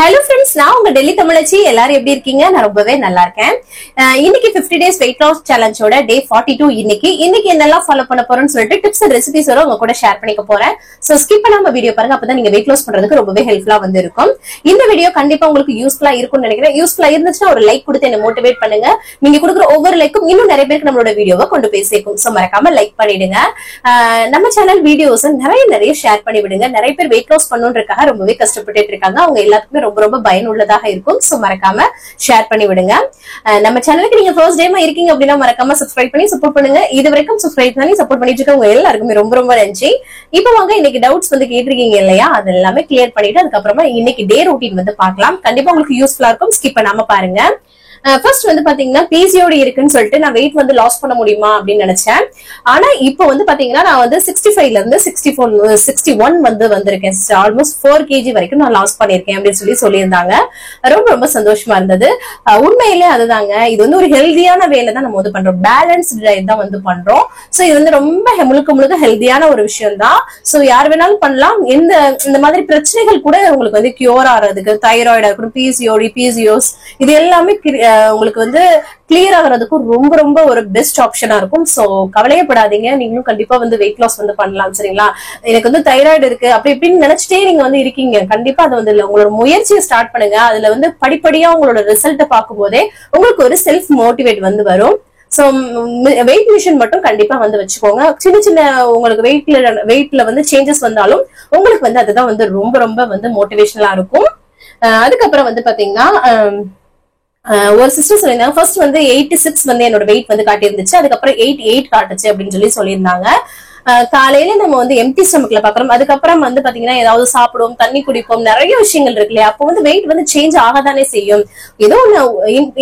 Hello friends, நான் உங்க டெல்லி தமிழச்சி. எல்லாரும் எப்படி இருக்கீங்க? நான் ரொம்பவே நல்லா இருக்கேன். இன்னைக்கு 50 days weight loss challenge ஓட day 42 இன்னைக்கு என்னெல்லாம் ஃபாலோ பண்ண போறோம்னு சொல்லிட்டு டிப்ஸ் அண்ட் ரெசிபிஸ் உங்க கூட ஷேர் பண்ணிக்க போறேன். சோ ஸ்கிப் பண்ணாம வீடியோ பாருங்க, அப்பதான் நீங்க weight loss பண்றதுக்கு ரொம்பவே ஹெல்ப்ஃபுல்லா வந்து இருக்கும். இந்த வீடியோ கண்டிப்பா உங்களுக்கு யூஸ்ஃபுல்லா இருக்கும்னு நினைக்கிறேன். யூஸ்ஃபுல்லா இருந்துச்சுன்னா ஒரு லைக் கொடுத்து என்ன மோட்டிவேட் பண்ணுங்க. நீங்க கொடுக்குற ஒவ்வொரு லைக்கும் இன்னும் நிறைய பேருக்கு நம்மளோட வீடியோவை கொண்டு போய் சேர்க்கும். சோ மறக்காம லைக் பண்ணிடுங்க. நம்ம சேனல் வீடியோஸ் நிறைய ஷேர் பண்ணி விடுங்க. நிறைய பேர் weight loss பண்ணணும்ன்றதுக்காக ரொம்பவே கஷ்டப்பட்டு இருக்காங்க. அவங்க எல்லாத்துக்குமே ரொம்ப பயனுள்ளதாக இருக்கும். சோ மறக்காம ஷேர் பண்ணி விடுங்க. நம்ம சேனலுக்கு நீங்க ஃபர்ஸ்ட் டைமா இருக்கீங்க அப்படின்னா மறக்காம சப்ஸ்கிரைப் பண்ணி சப்போர்ட் பண்ணுங்க. இது வரைக்கும் சப்ஸ்கிரைப் பண்ணி சப்போர்ட் பண்ணிட்டு இருக்கவங்க எல்லாருக்குமே ரொம்ப நன்றி. இப்போ வாங்க இன்னைக்கு டவுட்ஸ் வந்து கேட்டிருக்கீங்க இல்லையா, அது எல்லாமே கிளியர் பண்ணிட்டு அதுக்கப்புறமா இன்னைக்கு டே ரொட்டீன் வந்து பார்க்கலாம். கண்டிப்பா உங்களுக்கு யூஸ்ஃபுல்லா இருக்கும். ஸ்கிப் பண்ணாம பாருங்க. ஃபர்ஸ்ட் வந்து பாத்தீங்கன்னா பிசிஓடி இருக்குன்னு சொல்லிட்டு நான் வெயிட் வந்து லாஸ் பண்ண முடியுமா அப்படின்னு நினைச்சேன். ஆனா இப்போ வந்து பாத்தீங்கன்னா நான் வந்து 65ல இருந்து 61 வந்து வந்திருக்கேன். ஆல்மோஸ்ட் 4 kg வரைக்கும் நான் லாஸ் பண்ணிருக்கேன் அப்படின்னு சொல்லியிருந்தாங்க. ரொம்ப சந்தோஷமா இருந்தது. உண்மையிலே அதுதாங்க, இது வந்து ஒரு ஹெல்தியான வேலை தான் நம்ம வந்து பண்றோம். பேலன்ஸ்ட் டயட் தான் வந்து பண்றோம். சோ இது வந்து ரொம்ப முழுக்க ஹெல்தியான ஒரு விஷயம் தான். சோ யார் வேணாலும் பண்ணலாம். இந்த மாதிரி பிரச்சனைகள் கூட உங்களுக்கு வந்து கியூர் ஆகிறதுக்கு, தைராய்டா இருக்கணும், பிசிஓடி, பிசிஓஸ், இது எல்லாமே உங்களுக்கு வந்து கிளியர் ஆகிறதுக்கும் ரொம்ப ஒரு பெஸ்ட் ஆப்ஷனா இருக்கும். சோ கவலையப்படாதீங்க, நீங்களும் கண்டிப்பா வந்து வெயிட் லாஸ் வந்து பண்ணலாம். சரிங்களா? எனக்கு வந்து தைராய்டு இருக்கு அப்படி இப்படின்னு நினைச்சிட்டே நீங்க வந்து இருக்கீங்க, கண்டிப்பா அது வந்து உங்களோட முயற்சியை ஸ்டார்ட் பண்ணுங்க. அதுல வந்து படிப்படியா உங்களோட ரிசல்ட்டை பார்க்கும் போதே உங்களுக்கு ஒரு செல்ஃப் மோட்டிவேட் வந்து வரும். சோ வெயிட் மிஷின் மட்டும் கண்டிப்பா வந்து வச்சுக்கோங்க. சின்ன உங்களுக்கு வெயிட்ல வந்து சேஞ்சஸ் வந்தாலும் உங்களுக்கு வந்து அதுதான் வந்து ரொம்ப வந்து மோட்டிவேஷனலா இருக்கும். அதுக்கப்புறம் வந்து பாத்தீங்கன்னா ஒரு சிஸ்டர் சொல்லியிருந்தாங்க, ஃபர்ஸ்ட் வந்து 86 வந்து என்னோட வெயிட் வந்து காட்டியிருந்துச்சு, அதுக்கப்புறம் 88 காட்டுச்சு அப்படின்னு சொல்லியிருந்தாங்க. காலையில நம்ம வந்து எம்டி ஸ்டமக்ல பாக்குறோம். அதுக்கப்புறம் வந்து பாத்தீங்கன்னா ஏதாவது சாப்பிடுவோம், தண்ணி குடிப்போம், நிறைய விஷயங்கள் இருக்கு இல்லையா, அப்போ வந்து வெயிட் வந்து சேஞ்ச் ஆகதானே செய்யும். ஏதோ ஒண்ணு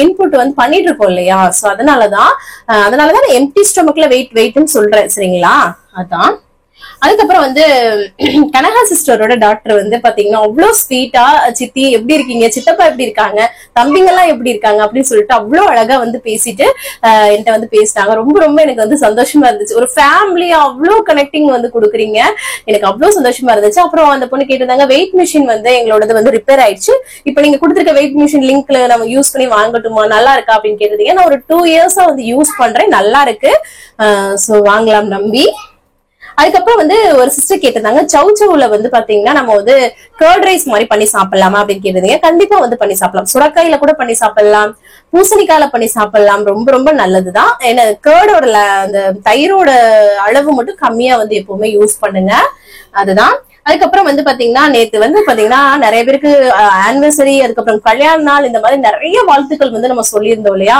இன்புட் வந்து பண்ணிட்டு இருக்கோம் இல்லையா. சோ அதனாலதான் எம்டி ஸ்டமக்ல வெயிட்னு சொல்றேன். சரிங்களா? அதான். அதுக்கப்புறம் வந்து கனகா சிஸ்டரோட டாக்டர் வந்து பாத்தீங்கன்னா அவ்வளவு ஸ்வீட்டா, சித்தி எப்படி இருக்கீங்க, சித்தப்பா எப்படி இருக்காங்க, தம்பிங்க எல்லாம் எப்படி இருக்காங்க அப்படின்னு சொல்லிட்டு அவ்வளவு அழகா வந்து பேசிட்டு என்கிட்ட வந்து பேசிட்டாங்க. ரொம்ப எனக்கு வந்து சந்தோஷமா இருந்துச்சு. ஒரு ஃபேமிலியா அவ்வளவு கனெக்டிங் வந்து கொடுக்குறீங்க, எனக்கு அவ்வளவு சந்தோஷமா இருந்துச்சு. அப்புறம் அந்த பொண்ணு கேட்டிருந்தாங்க, வெயிட் மிஷின் வந்து எங்களோடது வந்து ரிப்பேர் ஆயிடுச்சு, இப்ப நீங்க கொடுத்துருக்க வெயிட் மிஷின் லிங்க்ல நம்ம யூஸ் பண்ணி வாங்கட்டுமா, நல்லா இருக்கா அப்படின்னு கேட்டிருந்தீங்க. நான் ஒரு 2 years வந்து யூஸ் பண்றேன், நல்லா இருக்கு. சோ வாங்கலாம் நம்பி. அதுக்கப்புறம் வந்து ஒரு சிஸ்டர் கேட்டிருந்தாங்க, சவுல வந்து பாத்தீங்கன்னா நம்ம வந்து கர்ட் ரைஸ் மாதிரி பண்ணி சாப்பிடலாமா அப்படின்னு கேட்டிருந்தீங்க. கண்டிப்பா வந்து பண்ணி சாப்பிடலாம். சுரக்காயில கூட பண்ணி சாப்பிடலாம், பூசணிக்காயில பண்ணி சாப்பிடலாம். ரொம்ப நல்லதுதான். ஏன்னா கர்டோட அந்த தயிரோட அளவு மட்டும் கம்மியா வந்து எப்பவுமே யூஸ் பண்ணுங்க. அதுதான். அதுக்கப்புறம் வந்து பாத்தீங்கன்னா நேத்து வந்து பாத்தீங்கன்னா நிறைய பேருக்கு ஆனிவர்சரி, அதுக்கப்புறம் கல்யாண நாள், இந்த மாதிரி நிறைய வாழ்த்துக்கள் வந்து நம்ம சொல்லியிருந்தோம் இல்லையா.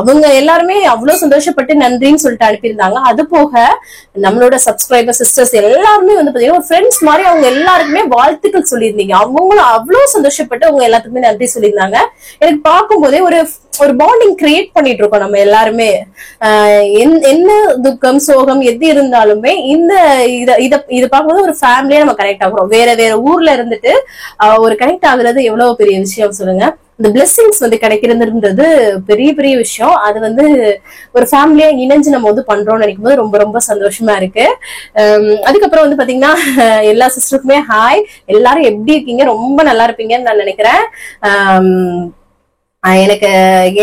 அவங்க எல்லாருமே அவ்வளவு சந்தோஷப்பட்டு நன்றின்னு சொல்லிட்டு அனுப்பியிருந்தாங்க. அது போக நம்மளோட சப்ஸ்கிரைபர் சிஸ்டர்ஸ் எல்லாருமே வந்து பாத்தீங்கன்னா ஒரு ஃப்ரெண்ட்ஸ் மாதிரி அவங்க எல்லாருக்குமே வாழ்த்துக்கள் சொல்லியிருந்தீங்க. அவங்களும் அவ்வளவு சந்தோஷப்பட்டு அவங்க எல்லாத்துக்குமே நன்றி சொல்லியிருந்தாங்க. எனக்கு பார்க்கும்போதே ஒரு பாண்டிங் கிரியேட் பண்ணிட்டு இருக்கோம் நம்ம எல்லாருமே. என்ன துக்கம் சோகம் எது இருந்தாலுமே இத பார்க்கும்போது ஒரு ஃபேமிலியா நம்ம கனெக்ட் ஆகுறோம். வேற ஊர்ல இருந்துட்டு ஒரு கனெக்ட் ஆகுறது எவ்வளவு பெரிய விஷயம் சொல்லுங்க. இந்த பிளெஸிங்ஸ் வந்து கிடைக்கிறதுன்றது பெரிய விஷயம். அது வந்து ஒரு ஃபேமிலியா இணைஞ்சு நம்ம வந்து பண்றோம்னு நினைக்கும் போது ரொம்ப சந்தோஷமா இருக்கு. அதுக்கப்புறம் வந்து பாத்தீங்கன்னா எல்லா சிஸ்டருக்குமே ஹாய், எல்லாரும் எப்படி இருக்கீங்க, ரொம்ப நல்லா இருப்பீங்கன்னு நான் நினைக்கிறேன். எனக்கு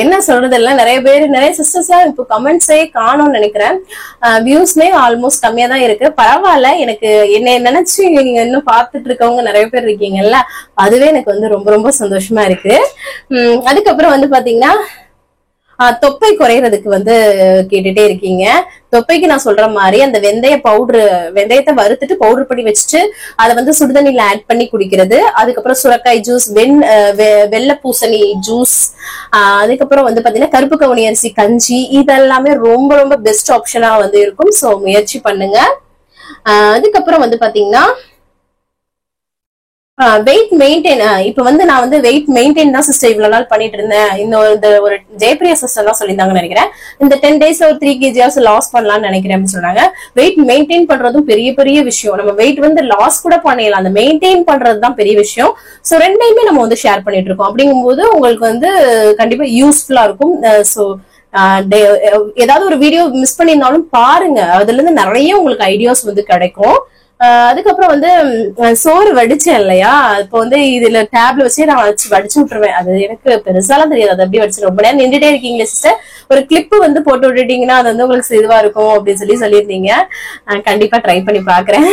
என்ன சொல்றது இல்ல, நிறைய சிஸ்டர்ஸ் எல்லாம் இப்போ கமெண்ட்ஸே காணும்னு நினைக்கிறேன். வியூஸ்மே ஆல்மோஸ்ட் கம்மியா தான் இருக்கு. பரவாயில்ல, எனக்கு என்ன நினைச்சு நீங்க இன்னும் பாத்துட்டு இருக்கவங்க நிறைய பேர் இருக்கீங்கல்ல, அதுவே எனக்கு வந்து ரொம்ப சந்தோஷமா இருக்கு. அதுக்கப்புறம் வந்து பாத்தீங்கன்னா தொப்பை குறையறதுக்கு வந்து கேட்டுட்டே இருக்கீங்க. தொப்பைக்கு நான் சொல்ற மாதிரி அந்த வெந்தயத்தை வறுத்துட்டு பவுடர் பண்ணி வச்சுட்டு அதை வந்து சுடுதண்ணில ஆட் பண்ணி குடிக்கிறது. அதுக்கப்புறம் சுரக்காய் ஜூஸ், வெள்ளை பூசணி ஜூஸ், அதுக்கப்புறம் வந்து பாத்தீங்கன்னா கருப்பு கவுனி அரிசி கஞ்சி, இதெல்லாமே ரொம்ப பெஸ்ட் ஆப்ஷனா வந்து இருக்கும். சோ முயற்சி பண்ணுங்க. அதுக்கப்புறம் வந்து பாத்தீங்கன்னா வெயிட் மெயின்டைன், இப்ப வந்து நான் வந்து வெயிட் மெயின்டைன் தான் சிஸ்டர் இவ்வளவு நாள் பண்ணிட்டு இருந்தேன். ஒரு ஜெயப்பிரியா சிஸ்டர் தான் சொல்லியிருந்தாங்கன்னு நினைக்கிறேன். இந்த 10 days ஒரு 3 kg லாஸ் பண்ணலாம்னு நினைக்கிறேன் சொன்னாங்க. வெயிட் மெயின்டைன் பண்றதும் பெரிய விஷயம். நம்ம வெயிட் வந்து லாஸ் கூட பண்ணிடலாம், அந்த மெயின்டைன் பண்றதுதான் பெரிய விஷயம். சோ ரெண்டையுமே நம்ம வந்து ஷேர் பண்ணிட்டு இருக்கோம். அப்படிங்கும்போது உங்களுக்கு வந்து கண்டிப்பா யூஸ்ஃபுல்லா இருக்கும். சோ ஏதாவது ஒரு வீடியோ மிஸ் பண்ணியிருந்தாலும் பாருங்க, அதுல இருந்து நிறைய உங்களுக்கு ஐடியாஸ் வந்து கிடைக்கும். அதுக்கப்புறம் வந்து சோறு வடிச்சேன் இல்லையா, இப்போ வந்து இதுல டேப்ல வச்சு நான் வடிச்சு விட்டுருவேன். அது எனக்கு பெருசாலாம் தெரியாது, அது எப்படி வச்சு. ரொம்ப நேரம் நின்றுட்டே இருக்கீங்களே சிஸ்டர், ஒரு கிளிப் வந்து போட்டு விட்டுட்டீங்கன்னா அது வந்து உங்களுக்கு இதுவா இருக்கும் அப்படின்னு சொல்லியிருந்தீங்க. கண்டிப்பா ட்ரை பண்ணி பாக்குறேன்.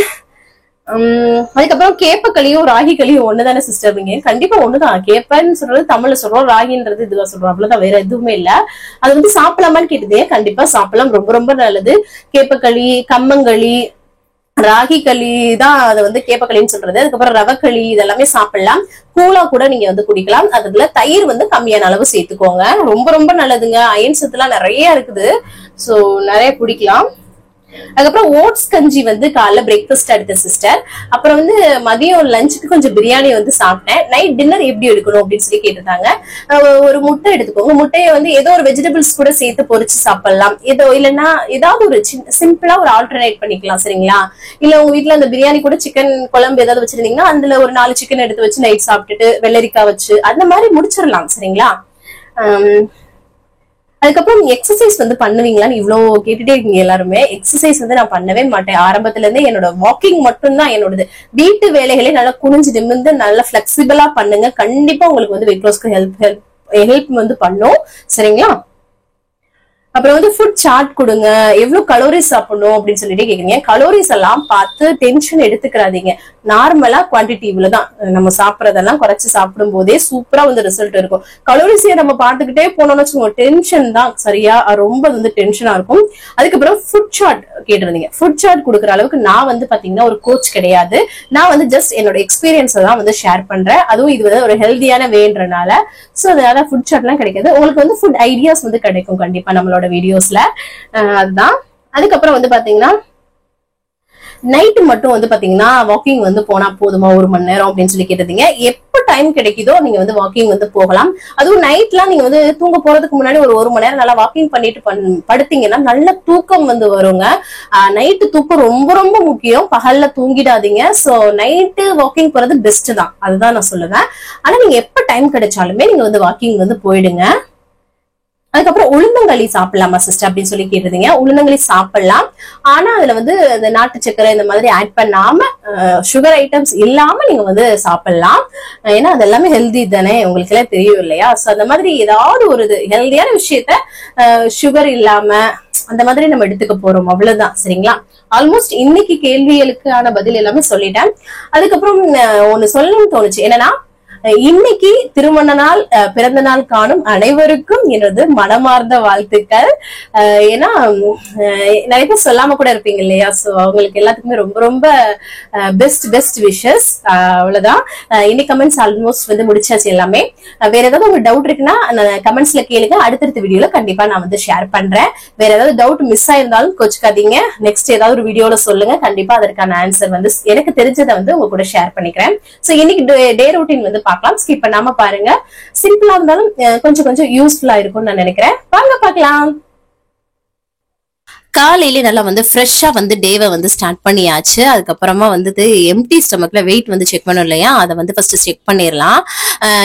அதுக்கப்புறம் கேப்பக்களியும் ராகி களியும் ஒண்ணுதானே சிஸ்டர்? நீங்க கண்டிப்பா ஒண்ணுதான். கேப்பன்னு சொல்றது தமிழ்ல சொல்றோம், ராகின்றது இதுவா சொல்றோம், அவ்வளவுதான், வேற எதுவுமே இல்ல. அது வந்து சாப்பிடலாமான்னு கேட்டதே, கண்டிப்பா சாப்பிடலாம், ரொம்ப ரொம்ப நல்லது. கேப்பக்களி, கம்மங்களி, ராகி களி தான் அது வந்து கேப்பக்களின்னு சொல்றது. அதுக்கப்புறம் ரவக்களி இதெல்லாமே சாப்பிடலாம். கூலா கூட நீங்க வந்து குடிக்கலாம். அதுல தயிர் வந்து கம்மியான அளவு சேர்த்துக்கோங்க, ரொம்ப ரொம்ப நல்லதுங்க. அயன் சத்து எல்லாம் நிறைய இருக்குது, சோ நிறைய குடிக்கலாம். அதுக்கப்புறம் ஓட்ஸ் கஞ்சி வந்து காலைல பிரேக்ஃபாஸ்ட் எடுத்தேன் சிஸ்டர். அப்புறம் வந்து மதியம் லஞ்சுக்கு கொஞ்சம் பிரியாணி வந்து சாப்பிட்டேன். நைட் டின்னர் எப்படி எடுக்கணும் அப்படின்னு சொல்லி கேட்டிருந்தாங்க. ஒரு முட்டை எடுத்துக்கோங்க. முட்டையை வந்து ஏதோ ஒரு வெஜிடபிள்ஸ் கூட சேர்த்து பொரிச்சு சாப்பிடலாம். ஏதோ இல்லைன்னா ஏதாவது ஒரு சிம்பிளா ஒரு ஆல்டர்னேட் பண்ணிக்கலாம், சரிங்களா? இல்ல உங்க வீட்டுல அந்த பிரியாணி கூட சிக்கன் குழம்பு ஏதாவது வச்சிருந்தீங்கன்னா அதுல ஒரு 4 சிக்கன் எடுத்து வச்சு நைட் சாப்பிட்டுட்டு வெள்ளரிக்காய் வச்சு அந்த மாதிரி முடிச்சிடலாம், சரிங்களா? அதுக்கப்புறம் எக்ஸசைஸ் வந்து பண்ணுவீங்களான்னு இவ்வளவு கேட்டுட்டே இருக்கீங்க எல்லாருமே. எக்ஸசைஸ் வந்து நான் பண்ணவே மாட்டேன். ஆரம்பத்துல இருந்தே என்னோட வாக்கிங் மட்டும்தான் என்னோடது. வீட்டு வேலைகளை நல்லா குனிஞ்சு நிமிர்ந்து நல்லா பிளெக்சிபிளா பண்ணுங்க, கண்டிப்பா உங்களுக்கு வந்து வெயிட் லாஸ்க்கு ஹெல்ப் வந்து பண்ணும், சரிங்களா? அப்புறம் வந்து ஃபுட் சார்ட் கொடுங்க, எவ்வளவு கலோரிஸ் சாப்பிடணும் அப்படின்னு சொல்லிட்டு கேக்குறீங்க. கலோரிஸ் எல்லாம் பார்த்து டென்ஷன் எடுத்துக்கிறாதீங்க. நார்மலா குவான்டிட்டி இவ்வளவுதான், நம்ம சாப்பிடறதெல்லாம் குறைச்சு சாப்பிடும் போதே சூப்பரா வந்து ரிசல்ட் இருக்கும். கலோரிஸையை நம்ம பார்த்துக்கிட்டே போனோம்னு வச்சுக்கோங்க, டென்ஷன் தான், சரியா? ரொம்ப வந்து டென்ஷனா இருக்கும். அதுக்கப்புறம் ஃபுட் சார்ட் கேட்டிருந்தீங்க. ஃபுட் சார்ட் கொடுக்குற அளவுக்கு நான் வந்து பாத்தீங்கன்னா ஒரு கோச் கிடையாது. நான் வந்து ஜஸ்ட் என்னோட எக்ஸ்பீரியன்ஸை தான் வந்து ஷேர் பண்றேன். அதுவும் இது வந்து ஒரு ஹெல்தியான வேன்றனால. சோ அதனால ஃபுட் சார்ட் எல்லாம் கிடைக்காது. உங்களுக்கு வந்து ஃபுட் ஐடியாஸ் வந்து கிடைக்கும் கண்டிப்பா நம்மளோட வீடியோஸ்ல. அதுதான். அதுக்கப்புறம் வந்து பாத்தீங்கன்னா நைட்டு மட்டும் வந்து பாத்தீங்கன்னா வாக்கிங் வந்து போனா போதுமா 1 மணி நேரம் அப்படின்னு சொல்லி கேட்டீங்க. எப்ப டைம் கிடைக்குதோ நீங்க வந்து வாக்கிங் வந்து போகலாம். அதுவும் நைட்லாம் நீங்க வந்து தூங்க போறதுக்கு முன்னாடி ஒரு 1 மணி நேரம் நல்லா வாக்கிங் பண்ணிட்டு படுத்தீங்கன்னா நல்ல தூக்கம் வந்து வருங்க. நைட்டு தூக்கம் ரொம்ப ரொம்ப முக்கியம், பகல்ல தூங்கிடாதீங்க. சோ நைட்டு வாக்கிங் போறது பெஸ்ட் தான், அதுதான் நான் சொல்லுவேன். ஆனா நீங்க எப்ப டைம் கிடைச்சாலுமே நீங்க வந்து வாக்கிங் வந்து போயிடுங்க. அதுக்கப்புறம் உளுந்தங்களி சாப்பிடலாமா சிஸ்டர் அப்படின்னு சொல்லி கேட்டிருந்தீங்க. உளுந்தங்களி சாப்பிடலாம், ஆனா அதுல வந்து இந்த நாட்டு சக்கரை இந்த மாதிரி ஆட் பண்ணாம சுகர் ஐட்டம்ஸ் இல்லாம நீங்க வந்து சாப்பிடலாம். ஏன்னா அது எல்லாமே ஹெல்தி தானே, உங்களுக்கு எல்லாம் தெரியும் இல்லையா? சோ அந்த மாதிரி ஏதாவது ஒரு ஹெல்தியான விஷயத்த சுகர் இல்லாம அந்த மாதிரி நம்ம எடுத்துக்க போறோம், அவ்வளவுதான், சரிங்களா? ஆல்மோஸ்ட் இன்னைக்கு கேள்விகளுக்கான பதில் எல்லாமே சொல்லிட்டேன். அதுக்கப்புறம் ஒண்ணு சொல்லணும்னு தோணுச்சு, என்னன்னா இன்னைக்கு திருமண நாள் பிறந்த நாள் காணும் அனைவருக்கும் எனது மனமார்ந்த வாழ்த்துக்கள். ஏன்னா நிறைய பேர் சொல்லாம கூட இருப்பீங்க இல்லையா? சோ அவங்களுக்கு எல்லாத்துக்குமே ரொம்ப ரொம்ப பெஸ்ட் விஷஸ். அவ்வளவுதான். இன்னைக்கு கமெண்ட்ஸ் ஆல்மோஸ்ட் வந்து முடிச்சாச்சு எல்லாமே. வேற ஏதாவது உங்களுக்கு டவுட் இருக்குன்னா கமெண்ட்ஸ்ல கேளுங்க, அடுத்தடுத்த வீடியோல கண்டிப்பா நான் வந்து ஷேர் பண்றேன். வேற ஏதாவது டவுட் மிஸ் ஆயிருந்தாலும் கோச்சுக்காதீங்க, நெக்ஸ்ட் ஏதாவது ஒரு வீடியோல சொல்லுங்க, கண்டிப்பா அதற்கான ஆன்சர் வந்து எனக்கு தெரிஞ்சதை வந்து உங்க கூட ஷேர் பண்ணிக்கிறேன். சோ இன்னைக்கு டே ரூட்டீன் வந்து பார்க்கலாம், ஸ்கிப் பண்ணாம பாருங்க. சிம்பிளா இருந்தாலும் கொஞ்சம் கொஞ்சம் யூஸ்ஃபுல்லா இருக்கும்னு நான் நினைக்கிறேன். வாங்க பார்க்கலாம். காலையில நல்லா வந்து ஃப்ரெஷ்ஷா வந்து டேவை வந்து ஸ்டார்ட் பண்ணியாச்சு. அதுக்கப்புறமா வந்து எம்டி ஸ்டமக்ல வெயிட் வந்து செக் பண்ணும் இல்லையா, அதை வந்து ஃபர்ஸ்ட் செக் பண்ணிடலாம்.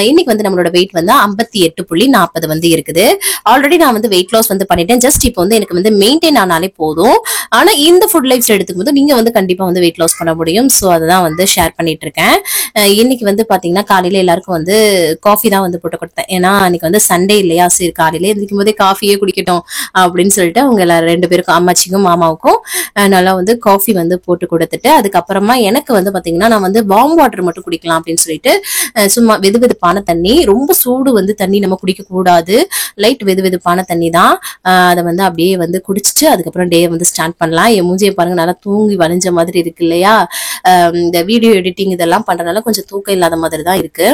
இன்னைக்கு வந்து நம்மளோட வெயிட் வந்து 58.40 வந்து இருக்குது. ஆல்ரெடி நான் வந்து வெயிட் லாஸ் வந்து பண்ணிட்டேன். ஜஸ்ட் இப்போ வந்து எனக்கு வந்து மெயின்டைன் ஆனாலே போதும். ஆனா இந்த ஃபுட் லைஃப் ஸ்டைல் எடுத்துக்கும் போது நீங்க வந்து கண்டிப்பா வந்து வெயிட் லாஸ் பண்ண முடியும். ஸோ அதுதான் வந்து ஷேர் பண்ணிட்டு இருக்கேன். இன்னைக்கு வந்து பாத்தீங்கன்னா காலையில எல்லாருக்கும் வந்து காஃபி தான் வந்து போட்டு கொடுத்தேன். ஏன்னா இன்னைக்கு வந்து சண்டே இல்லையா, சரி காலையில எந்திரிக்கும் போதே காஃபியே குடிக்கட்டும் அப்படின்னு சொல்லிட்டு அவங்க எல்லாரும் 2 பேருக்கும், அம்மாச்சிக்கும் மாமாவுக்கும் நல்லா வந்து காஃபி வந்து போட்டு கொடுத்துட்டு, அதுக்கப்புறமா எனக்கு வந்து பாத்தீங்கன்னா நான் வந்து வார்ம் வாட்டர் மட்டும் குடிக்கலாம் அப்படின்னு சொல்லிட்டு சும்மா வெதுவெதுப்பான தண்ணி, ரொம்ப சூடு வந்து தண்ணி நம்ம குடிக்க கூடாது, லைட் வெதுவெதுப்பான தண்ணி தான். அதை வந்து அப்படியே வந்து குடிச்சிட்டு அதுக்கப்புறம் டே வந்து ஸ்டார்ட் பண்ணலாம். என் மூஞ்சியை பாருங்க, நல்லா தூங்கி வளைஞ்ச மாதிரி இருக்கு இல்லையா? இந்த வீடியோ எடிட்டிங் இதெல்லாம் பண்றதுனால கொஞ்சம் தூக்கம் இல்லாத மாதிரி தான் இருக்கு.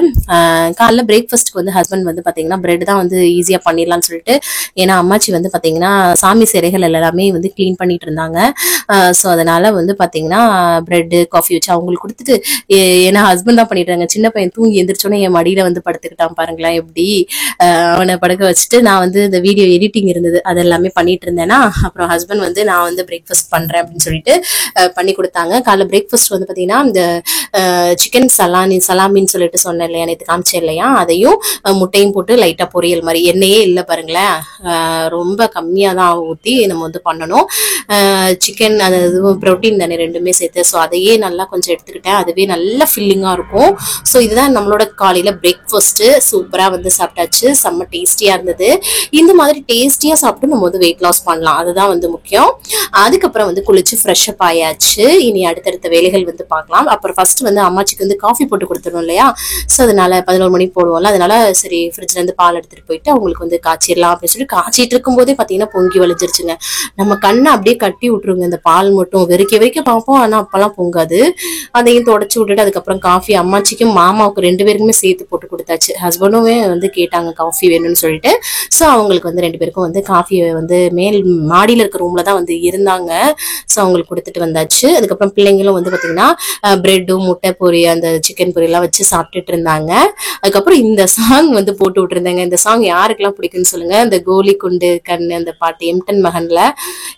காலைல பிரேக்ஃபாஸ்ட்க்கு வந்து ஹஸ்பண்ட் வந்து பாத்தீங்கன்னா பிரெட் தான் வந்து ஈஸியா பண்ணிடலாம்னு சொல்லிட்டு, ஏன்னா அம்மாச்சி வந்து பாத்தீங்கன்னா சாமி சிலைகள் எல்லாமே வந்து கிளீன் பண்ணிட்டு இருந்தாங்க. ஸோ அதனால வந்து பாத்தீங்கன்னா பிரெட் காஃபி வச்சு அவங்களுக்கு கொடுத்துட்டு, ஏன்னா ஹஸ்பண்ட் தான் பண்ணிட்டாங்க. சின்ன பையன் தூங்கி எந்திரிச்சோன்னே என் மடியில வந்து படுத்துக்கிட்டான் பாருங்களேன் எப்படி. அவனை படுக்க வச்சுட்டு நான் வந்து இந்த வீடியோ எடிட்டிங் இருந்தது அது எல்லாமே பண்ணிட்டு இருந்தேன்னா, அப்புறம் ஹஸ்பண்ட் வந்து நான் வந்து பிரேக்ஃபாஸ்ட் பண்றேன் அப்படின்னு சொல்லிட்டு பண்ணி கொடுத்தாங்க. காலைல பிரேக்ஃபாஸ்ட் வந்து பாத்தீங்கன்னா இந்த சிக்கன் சலாமின்னு சொல்லிட்டு சொன்னேன் இல்லையா, நேற்று காமிச்சேன் இல்லையா, அதையும் முட்டையும் போட்டு லைட்டா பொரியல் மாதிரி, எண்ணெயே இல்லை பாருங்களேன், ரொம்ப கம்மியா தான் ஊத்தி நம்ம வந்து பண்ணோம். பண்ணணும். சிக்கன் அது ப்ரோட்டீன் தானே ரெண்டுமே சேர்த்து. ஸோ அதையே நல்லா கொஞ்சம் எடுத்துக்கிட்டேன். அதுவே நல்லா ஃபில்லிங்காக இருக்கும். ஸோ இதுதான் நம்மளோட காலையில் பிரேக்ஃபாஸ்ட்டு. சூப்பராக வந்து சாப்பிட்டாச்சு. செம்ம டேஸ்டியாக இருந்தது. இந்த மாதிரி டேஸ்டியாக சாப்பிட்டு நம்ம வந்து வெயிட் லாஸ் பண்ணலாம். அதுதான் வந்து முக்கியம். அதுக்கப்புறம் வந்து குளிச்சு ஃப்ரெஷ் அப் ஆயாச்சு. இனி அடுத்தடுத்த வேலைகள் வந்து பார்க்கலாம். அப்புறம் ஃபர்ஸ்ட் வந்து அம்மாச்சிக்கு வந்து காஃபி போட்டு கொடுத்துருவோம் இல்லையா. ஸோ அதனால 11 மணிக்கு போடுவோம்ல, அதனால சரி ஃப்ரிட்ஜ்ல இருந்து பால் எடுத்துட்டு போயிட்டு அவங்களுக்கு வந்து காய்ச்சிடலாம் அப்படின்னு சொல்லி காய்ச்சிட்டு இருக்கும் போதே பாத்தீங்கன்னா பொங்கி வலிஞ்சிருச்சுங்க. நம்ம கண்ணை அப்படியே கட்டி விட்டுருங்க. இந்த பால் மட்டும் வெறிக்க பார்ப்போம், ஆனா அப்பெல்லாம் பொங்காது. அதையும் தொடச்சு விட்டுட்டு அதுக்கப்புறம் காஃபி அம்மாச்சிக்கும் மாமாவுக்கு 2 பேருக்குமே சேர்த்து போட்டு கொடுத்தாச்சு. ஹஸ்பண்டுமே வந்து கேட்டாங்க காஃபி வேணும்னு சொல்லிட்டு. ஸோ அவங்களுக்கு வந்து 2 பேருக்கும் வந்து காஃபியை வந்து மேல் மாடியில இருக்க ரூம்ல தான் வந்து இருந்தாங்க. ஸோ அவங்களுக்கு கொடுத்துட்டு வந்தாச்சு. அதுக்கப்புறம் பிள்ளைங்களும் வந்து பாத்தீங்கன்னா பிரெட்டும் முட்டை பொரி அந்த சிக்கன் பொரி எல்லாம் வச்சு சாப்பிட்டுட்டு இருந்தாங்க. அதுக்கப்புறம் இந்த சாங் வந்து போட்டு விட்டுருந்தாங்க. இந்த சாங் யாருக்கெல்லாம் பிடிக்கும்னு சொல்லுங்க. இந்த கோலி குண்டு கண்ணு அந்த பாட்டு எம்டன் மகன்ல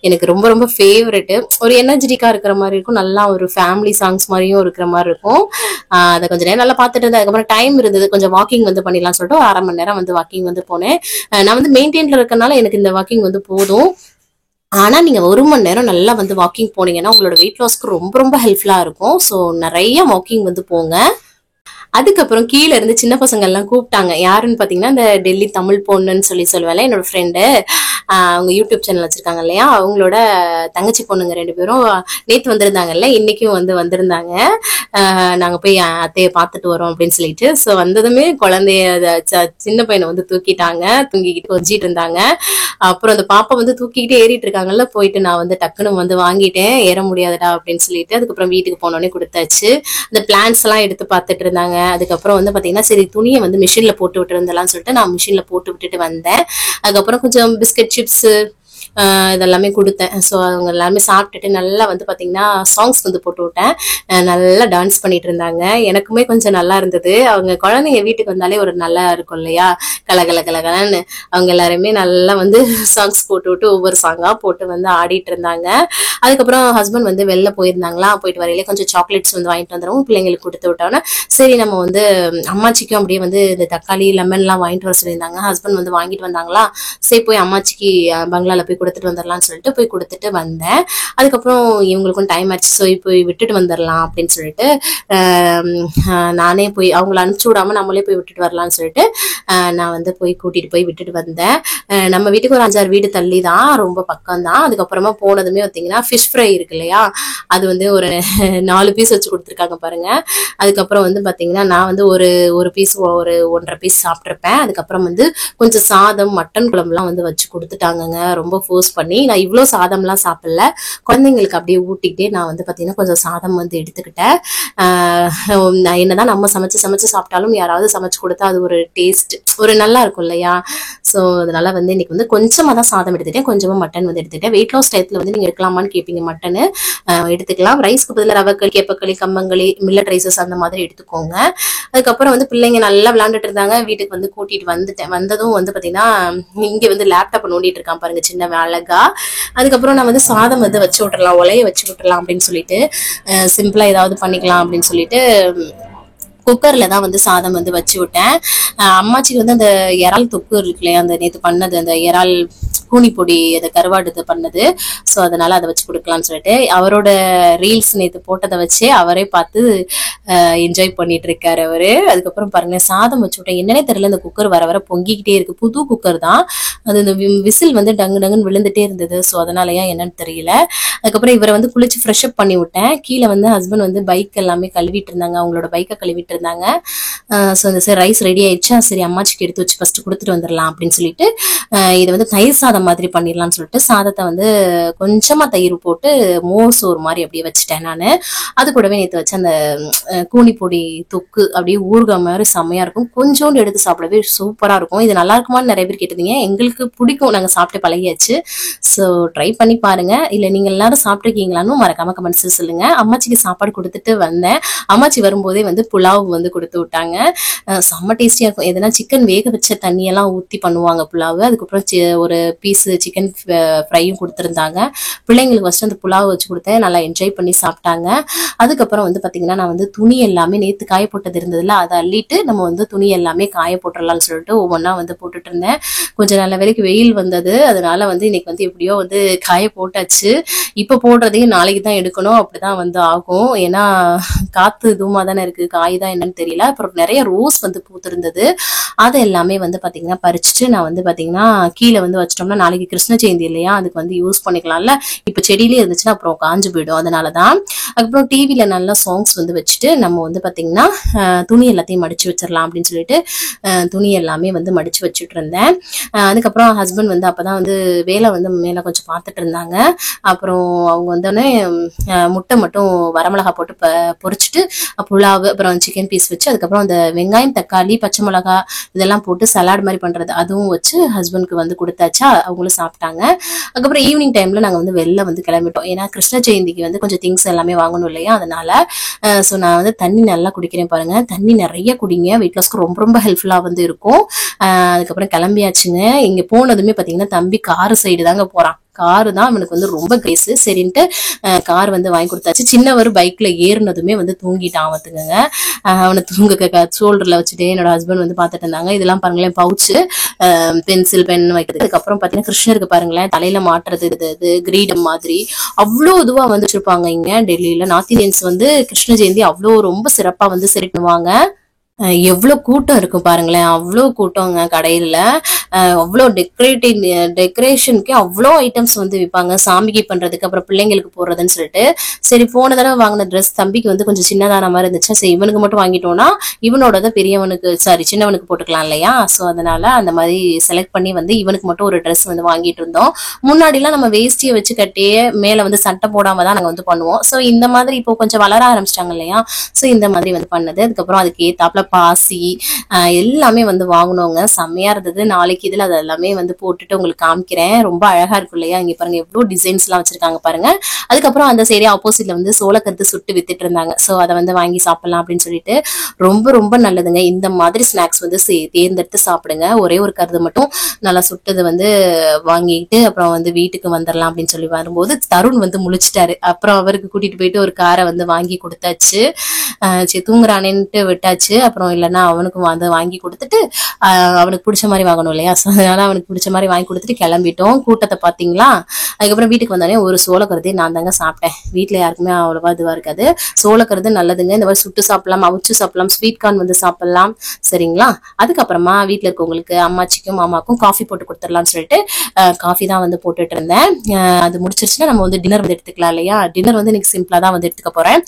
எனக்கு ரொம்ப ரொம்ப ஃபேவரெட். ஒரு எனர்ஜெட்டிக்கா இருக்கிற மாதிரி இருக்கும். நல்லா ஒரு ஃபேமிலி சாங்ஸ் மாதிரியும் இருக்கிற மாதிரி இருக்கும். அதை கொஞ்சம் நேரம் நல்லா பார்த்துட்டு இருந்தேன். அதுக்கப்புறம் டைம் இருந்தது, கொஞ்சம் வாக்கிங் வந்து பண்ணிடலாம் சொல்லிட்டு ஒரு 1/2 மணி நேரம் வந்து வாக்கிங் வந்து போனேன். நான் வந்து மெயின்டைன்ல இருக்கனால எனக்கு இந்த வாக்கிங் வந்து போதும். ஆனா நீங்க 1 மணி நேரம் நல்லா வந்து வாக்கிங் போனீங்கன்னா உங்களோட வெயிட் லாஸ்க்கு ரொம்ப ரொம்ப ஹெல்ப்ஃபுல்லா இருக்கும். ஸோ நிறைய வாக்கிங் வந்து போங்க. அதுக்கப்புறம் கீழே இருந்து சின்ன பசங்க எல்லாம் கூப்பிட்டாங்க. யாருன்னு பாத்தீங்கன்னா இந்த டெல்லி தமிழ் பொண்ணுன்னு சொல்லுவேன், என்னோட ஃப்ரெண்டு. அவங்க யூடியூப் சேனல் வச்சிருக்காங்க இல்லையா, அவங்களோட தங்கச்சி பொண்ணுங்க 2 பேரும் நேத்து வந்திருந்தாங்கல்ல, இன்னைக்கும் வந்து வந்திருந்தாங்க. நாங்க போய் அத்தையை பார்த்துட்டு வரோம் அப்படின்னு சொல்லிட்டு. ஸோ வந்ததுமே குழந்தைய சின்ன பையனை வந்து தூக்கிட்டாங்க, தூங்கிக்கிட்டு கொஞ்சிட்டு இருந்தாங்க. அப்புறம் அந்த பாப்பா வந்து தூக்கிக்கிட்டே ஏறிட்டு இருக்காங்கல்ல, போயிட்டு நான் வந்து டக்குன்னு வந்து வாங்கிட்டேன், ஏற முடியாதுடா அப்படின்னு சொல்லிட்டு. அதுக்கப்புறம் வீட்டுக்கு போனோடனே கொடுத்தாச்சு. அந்த பிளான்ஸ் எல்லாம் எடுத்து பார்த்துட்டு இருந்தாங்க. அதுக்கப்புறம் வந்து பாத்தீங்கன்னா சரி துணியை வந்து மிஷின்ல போட்டு விட்டு இருந்தலாம்னு சொல்லிட்டு நான் மிஷின்ல போட்டு விட்டுட்டு வந்தேன். அதுக்கப்புறம் கொஞ்சம் பிஸ்கட் சிப்ஸ் இதெல்லாமே கொடுத்தேன். ஸோ அவங்க எல்லாருமே சாப்பிட்டுட்டு நல்லா வந்து பாத்தீங்கன்னா சாங்ஸ் வந்து போட்டு விட்டேன். நல்லா டான்ஸ் பண்ணிட்டு இருந்தாங்க. எனக்குமே கொஞ்சம் நல்லா இருந்தது. அவங்க குழந்தைங்க வீட்டுக்கு வந்தாலே ஒரு நல்லா இருக்கும் இல்லையா, கலகலன்னு. அவங்க எல்லாருமே நல்லா வந்து சாங்ஸ் போட்டு விட்டு ஒவ்வொரு சாங்கா போட்டு வந்து ஆடிட்டு இருந்தாங்க. அதுக்கப்புறம் ஹஸ்பண்ட் வந்து வெளில போயிருந்தாங்களா, போயிட்டு வரையிலே கொஞ்சம் சாக்லேட்ஸ் வந்து வாங்கிட்டு வந்துடும் பிள்ளைங்களுக்கு கொடுத்து விட்டோன்னா சரி நம்ம வந்து அம்மாச்சிக்கும் அப்படியே வந்து இந்த தக்காளி லெமன் எல்லாம் வாங்கிட்டு வர சொல்லியிருந்தாங்க. ஹஸ்பண்ட் வந்து வாங்கிட்டு வந்தாங்களா, சரி போய் அம்மாச்சிக்கு பங்களால போய் கொடுத்துட்டு வந்துடலாம்னு சொல்லிட்டு போய் கொடுத்துட்டு வந்தேன். அதுக்கப்புறம் இவங்களுக்கும் டைம் ஆச்சு, ஸோ போய் விட்டுட்டு வந்துடலாம் அப்படின்னு சொல்லிட்டு நானே போய் அவங்கள அனுப்பிச்சு விடாம நம்மளே போய் விட்டுட்டு வரலாம்னு சொல்லிட்டு நான் வந்து போய் கூட்டிட்டு போய் விட்டுட்டு வந்தேன். நம்ம வீட்டுக்கு ஒரு 5-6 வீடு தள்ளி தான், ரொம்ப பக்கம் தான். அதுக்கப்புறமா போனதுமே பார்த்தீங்கன்னா ஃபிஷ் ஃப்ரை இருக்கு இல்லையா, அது வந்து ஒரு 4 பீஸ் வச்சு கொடுத்துருக்காங்க பாருங்க. அதுக்கப்புறம் வந்து பாத்தீங்கன்னா நான் வந்து ஒரு பீஸ் ஒரு 1.5 பீஸ் சாப்பிட்ருப்பேன். அதுக்கப்புறம் வந்து கொஞ்சம் சாதம் மட்டன் குழம்புலாம் வந்து வச்சு கொடுத்துட்டாங்கங்க, ரொம்ப ஃபோர்ஸ் பண்ணி. நான் இவ்வளோ சாதம்லாம் சாப்பிடல, குழந்தைங்களுக்கு அப்படியே ஊட்டிக்கிட்டே நான் வந்து பாத்தீங்கன்னா கொஞ்சம் சாதம் வந்து எடுத்துக்கிட்டேன். என்னதான் நம்ம சமைச்சு சாப்பிட்டாலும் யாராவது சமைச்சு கொடுத்தா அது ஒரு டேஸ்ட் ஒரு நல்லா இருக்கும் இல்லையா. ஸோ அதனால வந்து இன்னைக்கு வந்து கொஞ்சமா தான் சாதம் எடுத்துட்டேன், கொஞ்சமா மட்டன் வந்து எடுத்துட்டேன். வெயிட் லாஸ் டயத்துல வந்து நீங்க எடுக்கலாமான்னு கேட்பீங்க. மட்டனு எடுத்துக்கலாம். ரைஸ்க்கு பதிலாக ரவக்களி, கேப்பக்களி, கம்பங்களி, மில்லட் ரைசஸ் அந்த மாதிரி எடுத்துக்கோங்க. அதுக்கப்புறம் வந்து பிள்ளைங்க நல்லா விளையாண்டுட்டு இருந்தாங்க. வீட்டுக்கு வந்து கூட்டிட்டு வந்துட்டேன். வந்ததும் வந்து பாத்தீங்கன்னா இங்க வந்து லேப்டாப் நோண்டிட்டு இருக்கான் பாருங்க சின்ன அழகா. அதுக்கப்புறம் நான் வந்து சாதம் வந்து வச்சு விட்டுறலாம், உலைய வச்சு விட்டுறலாம் அப்படின்னு சொல்லிட்டு சிம்பிளா ஏதாவது பண்ணிக்கலாம் அப்படின்னு சொல்லிட்டு குக்கர்ல தான் வந்து சாதம் வந்து வச்சு விட்டேன். அம்மாச்சிக்கு வந்து அந்த இறால் தொக்கு இருக்கு இல்லையா, அந்த நேற்று பண்ணது அந்த இறால் கூனி பொடி அதை கருவாடு பண்ணது. ஸோ அதனால அதை வச்சு கொடுக்கலாம்னு சொல்லிட்டு அவரோட ரீல்ஸ் நேற்று போட்டதை வச்சு அவரே பார்த்து என்ஜாய் பண்ணிட்டு இருக்காரு அவரு. அதுக்கப்புறம் பாருங்க சாதம் வச்சு விட்டேன். என்னன்னே தெரியல, இந்த குக்கர் வர வர பொங்கிக்கிட்டே இருக்கு. புது குக்கர் தான், அது இந்த விசில் வந்து டங்குன்னு விழுந்துட்டே இருந்தது. ஸோ அதனாலயா என்னன்னு தெரியல. அதுக்கப்புறம் இவரை வந்து குளிச்சு ஃப்ரெஷ் அப் பண்ணி விட்டேன். கீழே வந்து ஹஸ்பண்ட் வந்து பைக் எல்லாமே கழுவிட்டு இருந்தாங்க, அவங்களோட பைக்கை கழுவிட்டு இருந்தாங்க. ஸோ இந்த சரி ரைஸ் ரெடி ஆயிடுச்சா, சரி அம்மாச்சிக்கு எடுத்து வச்சு ஃபர்ஸ்ட் கொடுத்துட்டு வந்துடலாம் அப்படின்னு சொல்லிட்டு இதை வந்து தயிர் சாதம் மாதிரி பண்ணிடலாம்னு சொல்லிட்டு சாதத்தை வந்து கொஞ்சமா தயிர் போட்டு மோர் சோறு மாதிரி அப்படியே வச்சுட்டேன் நான். அது கூடவே நேற்று வச்சு அந்த கூனி பொடி தொக்கு அப்படியே ஊறுகாய் மாதிரி செம்மையா இருக்கும். கொஞ்சோண்டு எடுத்து சாப்பிடவே சூப்பரா இருக்கும். இது நல்லா இருக்குமான்னு நிறைய பேர் கேட்டிருந்தீங்க. எங்களுக்கு பிடிக்கும், நாங்க சாப்பிட்டு பழகியாச்சு. ஸோ ட்ரை பண்ணி பாருங்க. இல்ல நீங்க எல்லாரும் சாப்பிட்டுருக்கீங்களான்னு மறக்காம கமெண்ட்ஸ் சொல்லுங்க. அம்மாச்சிக்கு சாப்பாடு கொடுத்துட்டு வந்தேன். அம்மாச்சி வரும்போதே வந்து புலாவ் வந்து கொடுத்து விட்டாங்க. செம்ம டேஸ்டியா இருக்கும். எதனா சிக்கன் வேக வச்ச தண்ணியெல்லாம் ஊத்தி பண்ணுவாங்க புலாவு. அதுக்கப்புறம் ஒரு பீஸ் சிக்கன் ஃப்ரையும் கொடுத்துருந்தாங்க. பிள்ளைங்களுக்கு ஃபர்ஸ்ட் அந்த புலாவ் வச்சு கொடுத்தேன், நல்லா என்ஜாய் பண்ணி சாப்பிட்டாங்க. அதுக்கப்புறம் வந்து பாத்தீங்கன்னா நான் வந்து துணி எல்லாமே நேத்து காய போட்டது இருந்ததுல அதை அள்ளிட்டு நம்ம வந்து துணி எல்லாமே காய போட்டுடலாம்னு சொல்லிட்டு ஒவ்வொன்றா வந்து போட்டுட்டு இருந்தேன். கொஞ்சம் நல்ல வரைக்கும் வெயில் வந்தது, அதனால வந்து இன்னைக்கு வந்து எப்படியோ வந்து காய போட்டாச்சு. இப்ப போடுறதையும் நாளைக்கு தான் எடுக்கணும், அப்படிதான் வந்து ஆகும். ஏன்னா காத்து இதுவுமா தானே இருக்கு, காய் தான் என்னன்னு தெரியல. அப்புறம் நிறைய ரோஸ் வந்து பூத்திருந்தது, அதை எல்லாமே வந்து பாத்தீங்கன்னா பறிச்சுட்டு நான் வந்து பாத்தீங்கன்னா கீழே வந்து வச்சிட்டோம்னா நாளைக்கு கிருஷ்ண ஜெயந்தி இல்லையா, அதுக்கு வந்து யூஸ் பண்ணிக்கலாம்ல. இப்ப செடியிலே இருந்துச்சுன்னா அப்புறம் காஞ்சு போயிடும், அதனாலதான். அதுக்கப்புறம் டிவில நல்லா சாங்ஸ் வந்து வச்சுட்டு நம்ம வந்து பாத்தீங்கன்னா துணி எல்லாத்தையும் மடிச்சு வச்சிடலாம் அப்படின்னு சொல்லிட்டு துணி எல்லாமே வந்து மடிச்சு வச்சுட்டு இருந்தேன். அதுக்கப்புறம் ஹஸ்பண்ட் வந்து அப்பதான் வந்து வேலை வந்து மேல கொஞ்சம் பார்த்துட்டு இருந்தாங்க. அப்புறம் அவங்க வந்தோடனே முட்டை மட்டும் வரமிளகா போட்டு பொரிச்சிட்டு புலாவு அப்புறம் சிக்கன் பீஸ் வச்சு அதுக்கப்புறம் அந்த வெங்காயம் தக்காளி பச்சை மிளகா இதெல்லாம் போட்டு சலாட் மாதிரி பண்றது அதுவும் வச்சு ஹஸ்பண்ட்க்கு வந்து கொடுத்தாச்சா, அவங்களும் சாப்பிட்டாங்க. அதுக்கப்புறம் ஈவினிங் டைம்ல நாங்க வந்து வெளில வந்து கிளம்பிட்டோம். ஏன்னா கிருஷ்ண ஜெயந்திக்கு வந்து கொஞ்சம் திங்ஸ் எல்லாமே வாங்கணும் இல்லையா, அதனால ஸோ நான் வந்து தண்ணி நல்லா குடிக்கிறேன் பாருங்க. தண்ணி நிறைய குடிங்க, வெயிட் லாஸ்க்கு ரொம்ப ரொம்ப ஹெல்ப்ஃபுல்லா வந்து இருக்கும். அதுக்கப்புறம் கிளம்பியாச்சுங்க. இங்க போனதுமே பாத்தீங்கன்னா தம்பி காரு சைடு தாங்க போறான். காரு தான் அவனுக்கு வந்து ரொம்ப கிரேஸ். சரின்ட்டு கார் வந்து வாங்கி கொடுத்தாச்சு. சின்னவர் பைக்ல ஏறினதுமே வந்து தூங்கிட்டான் அவத்துங்க. அவனை தூங்க ஷோல்டர்ல வச்சுட்டு என்னோட ஹஸ்பண்ட் வந்து பாத்துட்டு இருந்தாங்க. இதெல்லாம் பாருங்களேன், பவுச்சு, பென்சில் பென் வைக்கிறது. அதுக்கப்புறம் பாத்தீங்கன்னா கிருஷ்ணருக்கு பாருங்களேன் தலையில மாட்டுறது, இது கிரீடம் மாதிரி அவ்வளோ இதுவா வந்து வச்சிருப்பாங்க இங்க டெல்லியில. நார்த் இந்தியன்ஸ் வந்து கிருஷ்ண ஜெயந்தி அவ்வளோ ரொம்ப சிறப்பா வந்து பண்ணுவாங்க. எவ்வளவு கூட்டம் இருக்கும் பாருங்களேன், அவ்வளவு கூட்டங்க கடையில. அவ்வளோ டெக்கரேஷனுக்கு அவ்வளோ ஐட்டம்ஸ் வந்து விற்பாங்க, சாமிக்கு பண்றதுக்கு அப்புறம் பிள்ளைங்களுக்கு போடுறதுன்னு சொல்லிட்டு. சரி போன தடவை வாங்கின ட்ரெஸ் தம்பிக்கு வந்து கொஞ்சம் சின்னதான மாதிரி இருந்துச்சு. சரி இவனுக்கு மட்டும் வாங்கிட்டோம்னா இவனோட பெரியவனுக்கு சின்னவனுக்கு போட்டுக்கலாம் இல்லையா, ஸோ அதனால அந்த மாதிரி செலக்ட் பண்ணி வந்து இவனுக்கு மட்டும் ஒரு ட்ரெஸ் வந்து வாங்கிட்டு இருந்தோம். முன்னாடி எல்லாம் நம்ம வேஸ்டியை வச்சு கட்டியே மேல வந்து சட்டை போடாம தான் நாங்க வந்து பண்ணுவோம். ஸோ இந்த மாதிரி இப்போ கொஞ்சம் வளர ஆரம்பிச்சிட்டாங்க இல்லையா, ஸோ இந்த மாதிரி வந்து பண்ணது. அதுக்கப்புறம் அதுக்கு ஏத்தாப்புல பாசி எல்லாமே வந்து வாங்கணுங்க, செம்மையா இருந்தது. நாளைக்கு இதுல அது எல்லாமே வந்து போட்டுட்டு உங்களுக்கு காமிக்கிறேன். ரொம்ப அழகா இருக்கும் இல்லையா, இங்க பாருங்க எவ்வளவு டிசைன்ஸ் எல்லாம் வச்சிருக்காங்க பாருங்க. அதுக்கப்புறம் அந்த சைடு ஆப்போசிட்ல வந்து சோளக்கருத்து சுட்டு வித்துட்டு இருந்தாங்க. சோ அதை வந்து வாங்கி சாப்பிடலாம் அப்படின்னு சொல்லிட்டு. ரொம்ப ரொம்ப நல்லதுங்க இந்த மாதிரி ஸ்நாக்ஸ் வந்து தேர்ந்தெடுத்து சாப்பிடுங்க. ஒரே ஒரு கருது மட்டும் நல்லா சுட்டது வந்து வாங்கிட்டு அப்புறம் வந்து வீட்டுக்கு வந்துடலாம் அப்படின்னு சொல்லி வரும்போது தருண் வந்து முழிச்சிட்டாரு. அப்புறம் அவருக்கு கூட்டிட்டு போயிட்டு ஒரு காரை வந்து வாங்கி கொடுத்தாச்சு. சரி தூங்குறானேன்ட்டு விட்டாச்சு. அப்புறம் இல்லைன்னா அவனுக்கும் வந்து வாங்கி கொடுத்துட்டு அவனுக்கு பிடிச்ச மாதிரி வாங்கணும் இல்லையா, அதனால அவனுக்கு பிடிச்ச மாதிரி வாங்கி கொடுத்துட்டு கிளம்பிட்டோம். கூட்டத்தை பாத்தீங்களா. அதுக்கப்புறம் வீட்டுக்கு வந்தானே ஒரு சோளக்கருதே நான் தாங்க சாப்பிட்டேன். வீட்டுல யாருக்குமே அவ்வளவா இதுவா இருக்காது. சோளக்கருது நல்லதுங்க, இந்த மாதிரி சுட்டு சாப்பிடலாம், அவிச்சு சாப்பிடலாம், ஸ்வீட் கார்ன் வந்து சாப்பிடலாம். சரிங்களா. அதுக்கப்புறமா வீட்டுல இருக்கவங்களுக்கு அம்மாச்சிக்கும் மாமாக்கும் காஃபி போட்டு கொடுத்துடலாம்னு சொல்லிட்டு காஃபி தான் வந்து போட்டுட்டு இருந்தேன். அது முடிச்சிருச்சுன்னா நம்ம வந்து டின்னர் வந்து எடுத்துக்கலாம் இல்லையா. டின்னர் வந்து இன்னைக்கு சிம்பிளா தான் வந்து எடுத்துக்க போறேன்.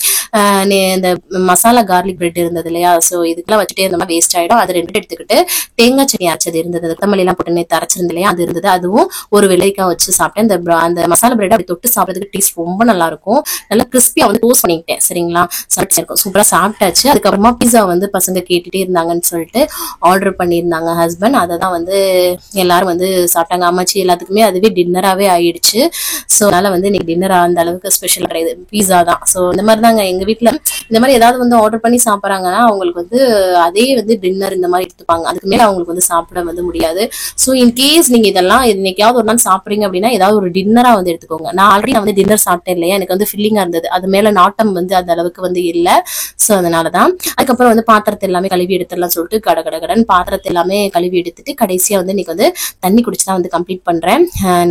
இந்த மசாலா கார்லிக் பிரெட் இருந்தது இல்லையா, சோ இதுக்கெல்லாம் வச்சுட்டே இருந்தோம்னா வேஸ்ட் ஆயிடும். அது 2 எடுத்துக்கிட்டு தேங்காய் சட்னி அரைச்சது இருந்தது, கொத்தமல்லி எல்லாம் போட்டு நேற்று அரைச்சிருந்த இல்லையா, அது இருந்தது. அதுவும் ஒரு வெள்ளரிக்காய் வச்சு சாப்பிட்டேன். அந்த மசாலா பிரெட் அப்படி தொட்டு சாப்பிட்றதுக்கு டேஸ்ட் ரொம்ப நல்லா இருக்கும். நல்லா கிறிஸ்பியா வந்து டோஸ்ட் பண்ணிக்கிட்டேன். சரிங்களா, சாப்பிட்டே இருக்கும், சூப்பரா சாப்பிட்டாச்சு. அதுக்கப்புறமா பீஸா வந்து பசங்க கேட்டுட்டே இருந்தாங்கன்னு சொல்லிட்டு ஆர்டர் பண்ணியிருந்தாங்க ஹஸ்பண்ட். அதை தான் வந்து எல்லாரும் வந்து சாப்பிட்டாங்க. அம்மாச்சி எல்லாத்துக்குமே அதுவே டின்னராகவே ஆயிடுச்சு. ஸோ அதனால வந்து இன்னைக்கு டின்னர் அந்த அளவுக்கு ஸ்பெஷல் கிடையாது, பீஸா தான். ஸோ இந்த மாதிரி தாங்க எங்க வீட்டில் இந்த மாதிரி ஏதாவது வந்து ஆர்டர் பண்ணி சாப்பிட்றாங்கன்னா அவங்களுக்கு வந்து அதே வந்து டின்னர் இந்த மாதிரி எடுத்துப்பாங்க. அதுக்கு மேல அவங்களுக்கு வந்து சாப்பிட வந்து முடியாது. ஸோ இன்கேஸ் நீங்க இதெல்லாம் இன்னைக்காவது ஒரு நாள் சாப்பிட்றீங்க அப்படின்னா ஏதாவது ஒரு டின்னரா வந்து எடுத்துக்கோங்க. நான் ஆல்ரெடி வந்து டின்னர் சாப்பிட்டேன் இல்லையா, எனக்கு வந்து ஃபில்லிங்கா இருந்தது. அது மேல நாட்டம் வந்து அந்த அளவுக்கு வந்து இல்லை. ஸோ அதனாலதான். அதுக்கப்புறம் வந்து பாத்திரத்தை எல்லாமே கழுவி எடுத்துடலாம் சொல்லிட்டு கடன் பாத்திரத்தை எல்லாமே கழுவி எடுத்துட்டு கடைசியா வந்து இன்னைக்கு வந்து தண்ணி குடிச்சுதான் வந்து கம்ப்ளீட் பண்றேன்.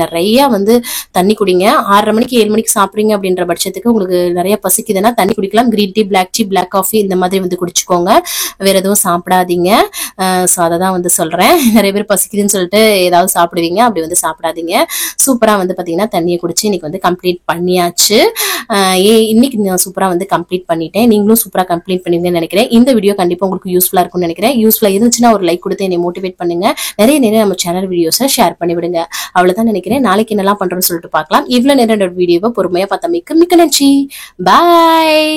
நிறைய வந்து தண்ணி குடிங்க. 6:30 மணிக்கு 7 மணிக்கு சாப்பிடுறீங்க அப்படின்ற பட்சத்துக்கு உங்களுக்கு நிறைய பசிக்குதுன்னா தண்ணி குடிக்கலாம். கிரீன் டீ, பிளாக் காஃபி இந்த மாதிரி வந்து குடிச்சுக்கோங்க. வேற எதுவும் சாப்பிடாதீங்க. ஸோ அதை தான் வந்து சொல்றேன். நிறைய பேர் பசிக்குதுன்னு சொல்லிட்டு ஏதாவது சாப்பிடுவீங்க, அப்படி வந்து சாப்பிடாதீங்க. சூப்பரா வந்து பாத்தீங்கன்னா தண்ணியை குடிச்சு இன்னைக்கு வந்து கம்ப்ளீட் பண்ணியாச்சு. இன்னைக்கு நான் சூப்பரா வந்து கம்ப்ளீட் பண்ணிட்டேன். நீங்களும் சூப்பரா கம்ப்ளீட் பண்ணுவீங்கன்னு நினைக்கிறேன். இந்த வீடியோ கண்டிப்பா உங்களுக்கு யூஸ்ஃபுல்லா இருக்கும்னு நினைக்கிறேன். யூஸ்ஃபுல்லா இருந்துச்சுன்னா ஒரு லைக் கொடுத்து என்னை மோட்டிவேட் பண்ணுங்க. நிறைய நம்ம சேனல் வீடியோஸை ஷேர் பண்ணி விடுங்க. அவ்வளவுதான் நினைக்கிறேன். நாளைக்கு என்னெல்லாம் பண்றோம்னு சொல்லிட்டு பார்க்கலாம். இவ்வளவு நேரம் வீடியோவை பொறுமையா பார்த்தமைக்கு மிக்க நன்றி. பாய்.